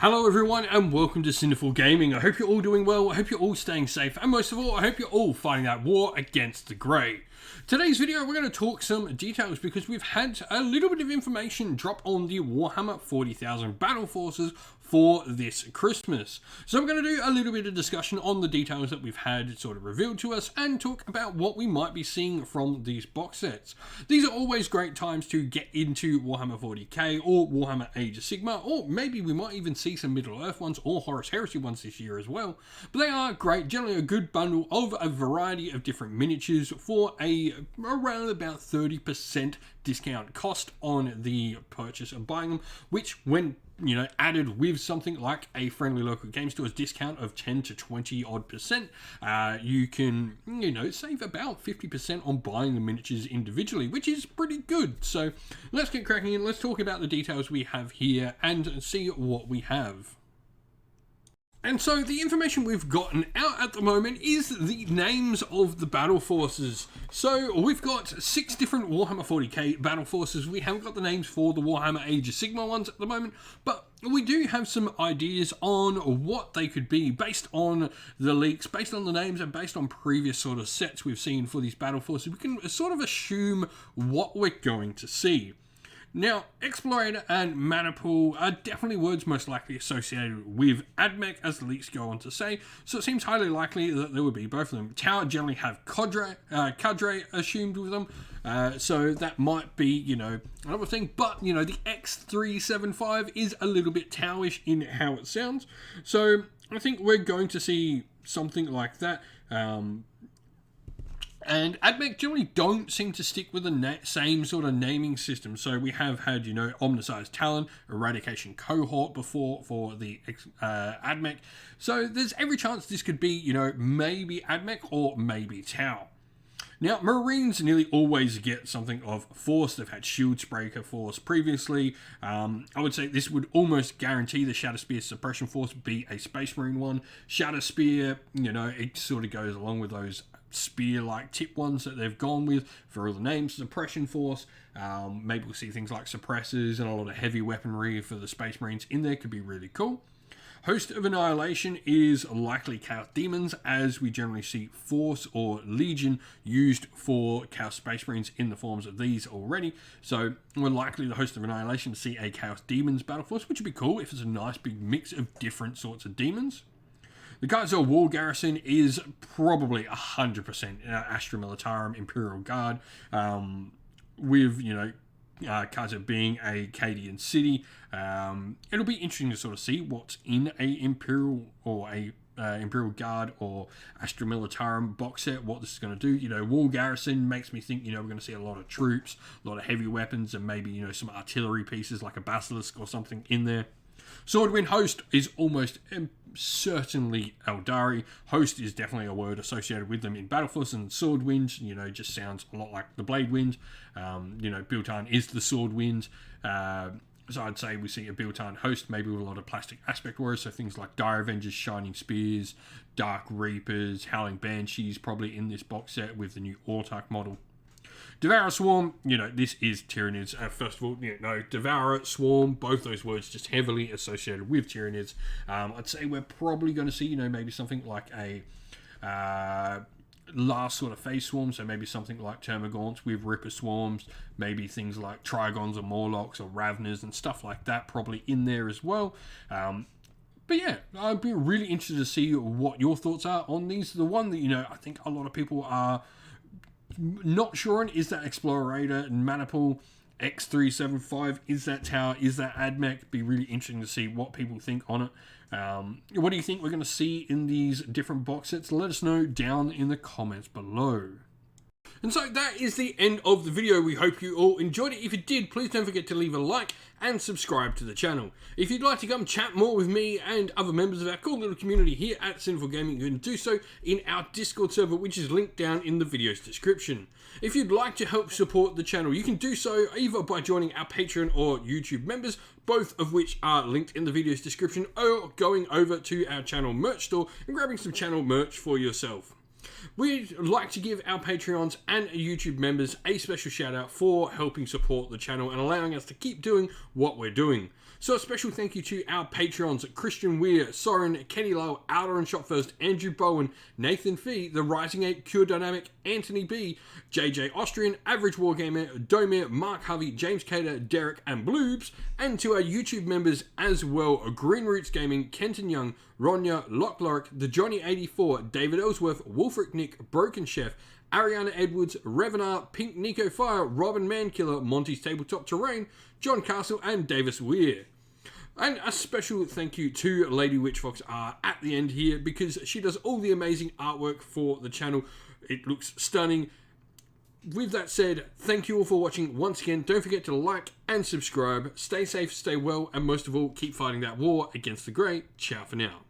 Hello everyone and welcome to Sinful Gaming. I hope you're all doing well, I hope you're all staying safe, and most of all, I hope you're all fighting that war against the grey. Today's video, we're going to talk some details because we've had a little bit of information drop on the Warhammer 40,000 battle forces for this Christmas. So we're going to do a little bit of discussion on the details that we've had sort of revealed to us and talk about what we might be seeing from these box sets. These are always great times to get into Warhammer 40k or Warhammer Age of Sigmar, or maybe we might even see some Middle-earth ones or Horus Heresy ones this year as well. But they are great, generally a good bundle of a variety of different miniatures for around about 30% discount cost on the purchase of buying them, which when added with something like a friendly local game store's discount of 10 to 20 odd percent, you can, save about 50% on buying the miniatures individually, which is pretty good. So let's get cracking in. Let's talk about the details we have here and see what we have. And so the information we've gotten out at the moment is the names of the battle forces. So we've got 6 different Warhammer 40k battle forces. We haven't got the names for the Warhammer Age of Sigmar ones at the moment, but we do have some ideas on what they could be based on the leaks, based on the names, and based on previous sort of sets we've seen for these battle forces. We can sort of assume what we're going to see. Now, Explorator and Manipool are definitely words most likely associated with AdMech, as the leaks go on to say, so it seems highly likely that there would be both of them. Tower generally have cadre assumed with them, so that might be, another thing, but, the X375 is a little bit Towish in how it sounds, so I think we're going to see something like that. And AdMech generally don't seem to stick with the same sort of naming system. So we have had, Omnicized Talon, Eradication Cohort before for the AdMech. So there's every chance this could be, maybe AdMech or maybe Tau. Now, Marines nearly always get something of Force. They've had Shieldsbreaker Force previously. I would say this would almost guarantee the Shadowspear Suppression Force be a Space Marine one. Shadowspear, it sort of goes along with those spear-like tip ones that they've gone with for all the names. Suppression Force, maybe we'll see things like suppressors and a lot of heavy weaponry for the Space Marines in there. Could be really cool. Host of Annihilation is likely Chaos Demons, as we generally see Force or Legion used for Chaos Space Marines in the forms of these already. So we're likely the Host of Annihilation to see a Chaos Demons battle force, which would be cool if it's a nice big mix of different sorts of demons. The Kaiser Wall Garrison is probably 100% Astra Militarum Imperial Guard, with, Kaiser being a Cadian city. It'll be interesting to sort of see what's in a Imperial or a Imperial Guard or Astra Militarum box set, what this is going to do. Wall Garrison makes me think, we're going to see a lot of troops, a lot of heavy weapons, and maybe, some artillery pieces like a Basilisk or something in there. Swordwind Host is almost certainly Eldari. Host is definitely a word associated with them in Battleforce, and Swordwind, just sounds a lot like the Blade Wind. Biltan is the Sword Wind. So I'd say we see a Biltan Host, maybe with a lot of plastic aspect warriors, so things like Dire Avengers, Shining Spears, Dark Reapers, Howling Banshees, probably in this box set with the new Autarch model. Devourer Swarm, this is Tyranids. First of all, Devourer, Swarm, both those words just heavily associated with Tyranids. I'd say we're probably going to see, maybe something like a last sort of phase swarm, so maybe something like Termagants with Ripper Swarms, maybe things like Trigons or Morlocks or Ravners and stuff like that probably in there as well. But yeah, I'd be really interested to see what your thoughts are on these. The one that, I think a lot of people are not sure on is that Explorator and Manipool X375. Is that Tower? Is that AdMech? Be really interesting to see what people think on it. What do you think we're going to see in these different box sets? Let us know down in the comments below. And so that is the end of the video. We hope you all enjoyed it. If you did, please don't forget to leave a like and subscribe to the channel. If you'd like to come chat more with me and other members of our cool little community here at Sinful Gaming, you can do so in our Discord server, which is linked down in the video's description. If you'd like to help support the channel, you can do so either by joining our Patreon or YouTube members, both of which are linked in the video's description, or going over to our channel merch store and grabbing some channel merch for yourself. We'd like to give our Patreons and YouTube members a special shout out for helping support the channel and allowing us to keep doing what we're doing. So a special thank you to our Patreons, Christian Weir, Soren, Kenny Lowe, Outer and Shot First, Andrew Bowen, Nathan Fee, The Rising 8, Cure Dynamic, Anthony B, JJ Austrian, Average Wargamer, Domir, Mark Harvey, James Cater, Derek and Bloobs, and to our YouTube members as well, Green Roots Gaming, Kenton Young, Ronya, Lock Lorick, The Johnny84, David Ellsworth, Wolfric Nick, Broken Chef, Ariana Edwards, Revenar, Pink Nico Fire, Robin Mankiller, Monty's Tabletop Terrain, John Castle, and Davis Weir. And a special thank you to Lady Witchfox at the end here, because she does all the amazing artwork for the channel. It looks stunning. With that said, thank you all for watching once again. Don't forget to like and subscribe. Stay safe, stay well, and most of all, keep fighting that war against the grey. Ciao for now.